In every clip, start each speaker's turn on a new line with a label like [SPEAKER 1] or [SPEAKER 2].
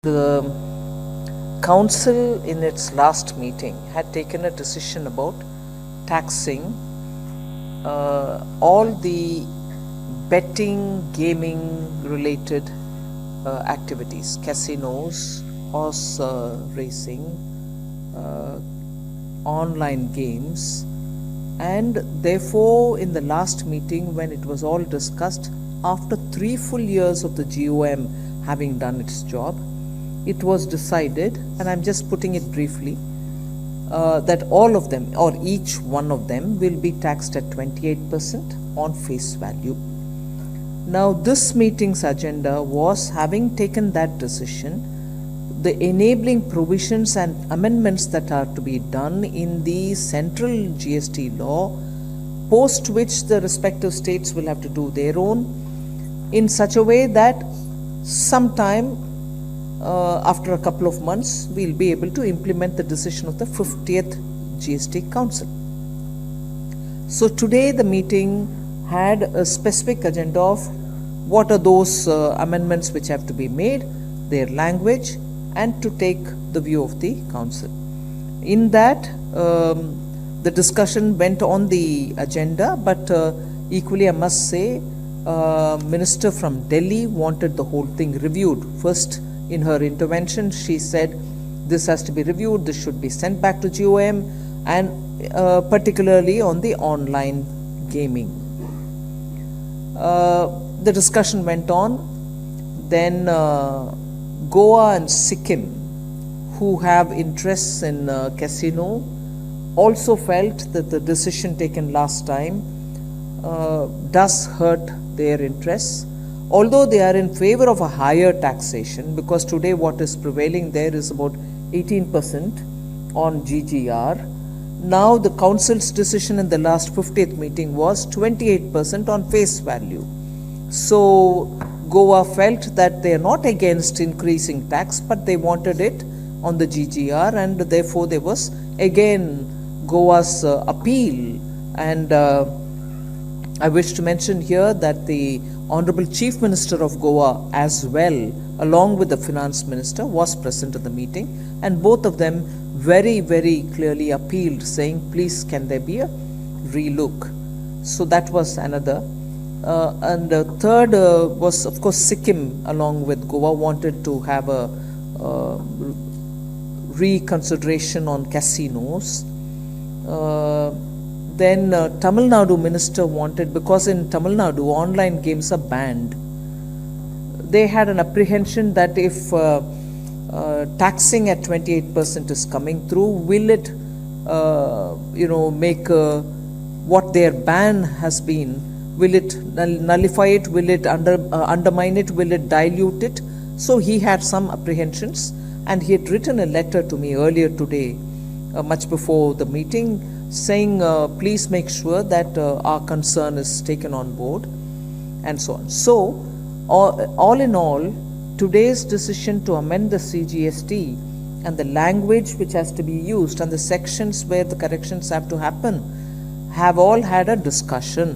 [SPEAKER 1] The council in its last meeting had taken a decision about taxing all the betting, gaming related activities, casinos, horse racing, online games, and therefore in the last meeting when it was all discussed, after 3 full years of the GOM having done its job, it was decided, and I'm just putting it briefly, that all of them or each one of them will be taxed at 28% on face value. Now this meeting's agenda was, having taken that decision, the enabling provisions and amendments that are to be done in the central GST law, post which the respective states will have to do their own, in such a way that sometime after a couple of months we'll be able to implement the decision of the 50th GST Council. So today the meeting had a specific agenda of what are those amendments which have to be made, their language, and to take the view of the council. In that, the discussion went on the agenda, but equally I must say, Minister from Delhi wanted the whole thing reviewed. First, in her intervention, she said this has to be reviewed, this should be sent back to GOM, and particularly on the online gaming. The discussion went on. Then Goa and Sikkim, who have interests in casino, also felt that the decision taken last time does hurt their interests, although they are in favor of a higher taxation, because today what is prevailing there is about 18% on GGR. Now the council's decision in the last 50th meeting was 28% on face value. So Goa felt that they are not against increasing tax, but they wanted it on the GGR, and therefore there was again Goa's appeal. And I wish to mention here that the Honorable Chief Minister of Goa as well, along with the Finance Minister, was present at the meeting, and both of them very, very clearly appealed, saying, please, can there be a relook? So that was another. And the third was, of course, Sikkim, along with Goa, wanted to have a reconsideration on casinos. Then Tamil Nadu minister wanted, because in Tamil Nadu online games are banned, they had an apprehension that if taxing at 28% is coming through, will it make what their ban has been, will it nullify it, will it undermine it, will it dilute it? So he had some apprehensions, and he had written a letter to me earlier today, much before the meeting, saying please make sure that our concern is taken on board, and so on. So all in all, today's decision to amend the CGST and the language which has to be used and the sections where the corrections have to happen have all had a discussion.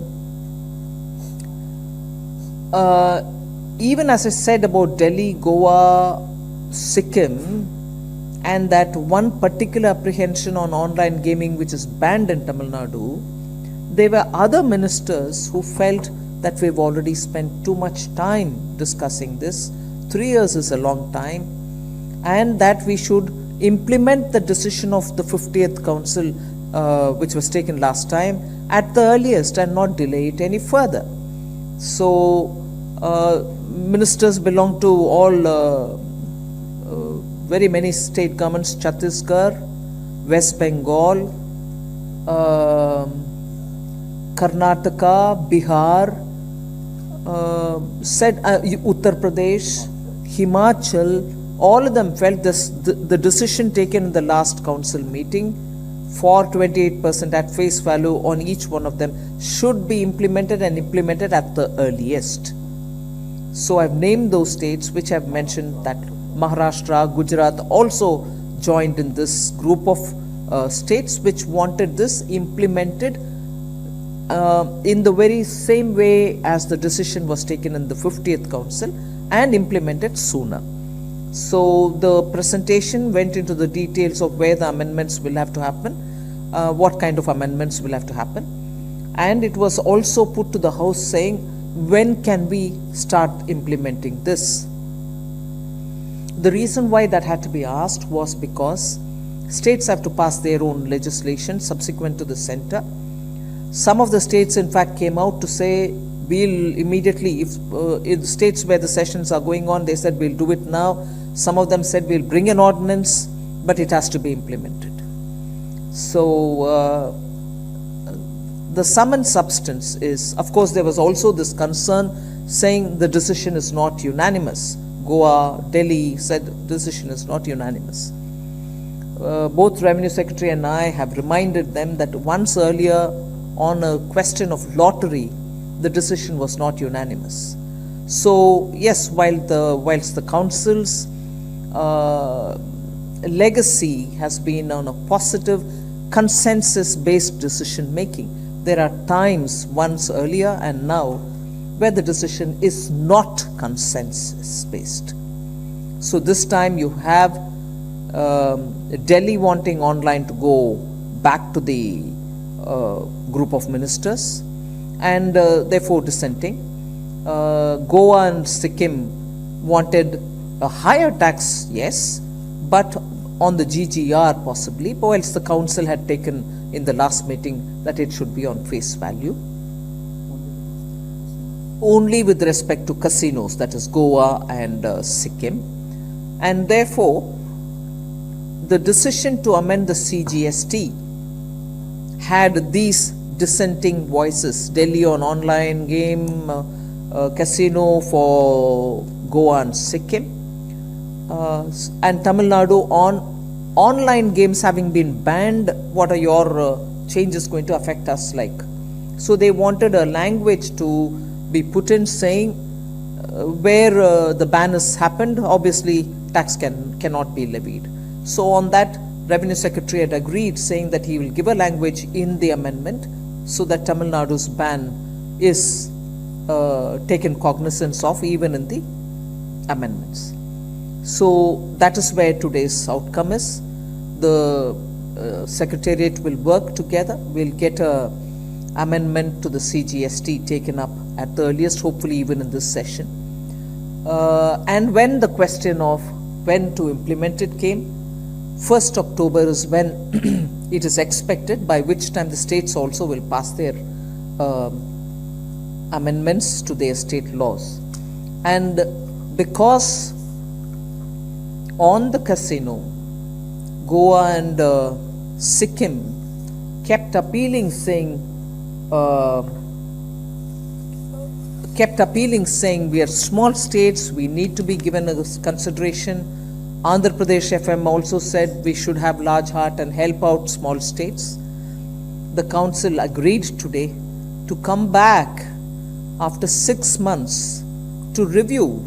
[SPEAKER 1] Even as I said about Delhi, Goa, Sikkim, and that one particular apprehension on online gaming which is banned in Tamil Nadu, there were other ministers who felt that we've already spent too much time discussing this. 3 years is a long time, and that we should implement the decision of the 50th Council which was taken last time at the earliest and not delay it any further. So ministers belong to all very many state governments, Chhattisgarh, West Bengal, Karnataka, Bihar, Uttar Pradesh, Himachal, all of them felt the decision taken in the last council meeting for 28% at face value on each one of them should be implemented, and implemented at the earliest. So I've named those states which I've mentioned, that Maharashtra, Gujarat also joined in this group of states which wanted this implemented in the very same way as the decision was taken in the 50th Council and implemented sooner. So the presentation went into the details of where the amendments will have to happen, what kind of amendments will have to happen. And it was also put to the House saying, when can we start implementing this? The reason why that had to be asked was because states have to pass their own legislation subsequent to the center. Some of the states in fact came out to say, we'll immediately, if in states where the sessions are going on, they said we'll do it now. Some of them said we'll bring an ordinance, but it has to be implemented. So the sum and substance is, of course, there was also this concern saying the decision is not unanimous. Goa, Delhi said decision is not unanimous. Both Revenue Secretary and I have reminded them that once earlier on a question of lottery, the decision was not unanimous. So yes, whilst the Council's legacy has been on a positive consensus-based decision making, there are times once earlier and now where the decision is not consensus-based. So this time you have Delhi wanting online to go back to the group of ministers and therefore dissenting. Goa and Sikkim wanted a higher tax, yes, but on the GGR possibly, whilst the Council had taken in the last meeting that it should be on face value. Only with respect to casinos, that is Goa and Sikkim. And therefore, the decision to amend the CGST had these dissenting voices: Delhi on online game, casino for Goa and Sikkim, and Tamil Nadu on online games having been banned. What are your changes going to affect us like? So they wanted a language to be put in saying where the ban has happened, obviously tax cannot be levied. So on that, Revenue Secretary had agreed, saying that he will give a language in the amendment so that Tamil Nadu's ban is taken cognizance of even in the amendments. So that is where today's outcome is. The Secretariat will work together. We'll get a amendment to the CGST taken up at the earliest, hopefully even in this session. And when the question of when to implement it came, 1st October is when it is expected, by which time the states also will pass their amendments to their state laws. And because on the casino, Goa and Sikkim kept appealing, saying we are small states, we need to be given a consideration. Andhra Pradesh FM also said we should have large heart and help out small states. The Council agreed today to come back after 6 months to review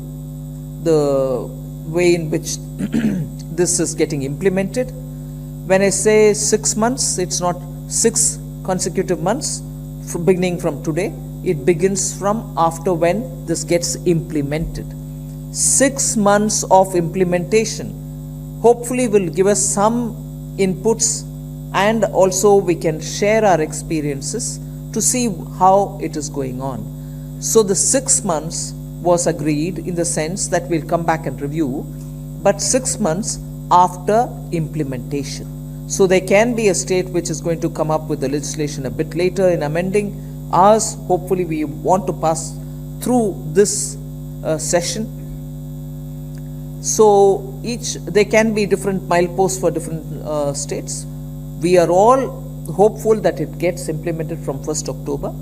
[SPEAKER 1] the way in which this is getting implemented. When I say 6 months, it's not 6 consecutive months beginning from today. It begins from after when this gets implemented. 6 months of implementation hopefully will give us some inputs, and also we can share our experiences to see how it is going on. So the 6 months was agreed in the sense that we'll come back and review, but 6 months after implementation. So there can be a state which is going to come up with the legislation a bit later in amending. Ours, hopefully we want to pass through this session. So there can be different mileposts for different states. We are all hopeful that it gets implemented from 1st October.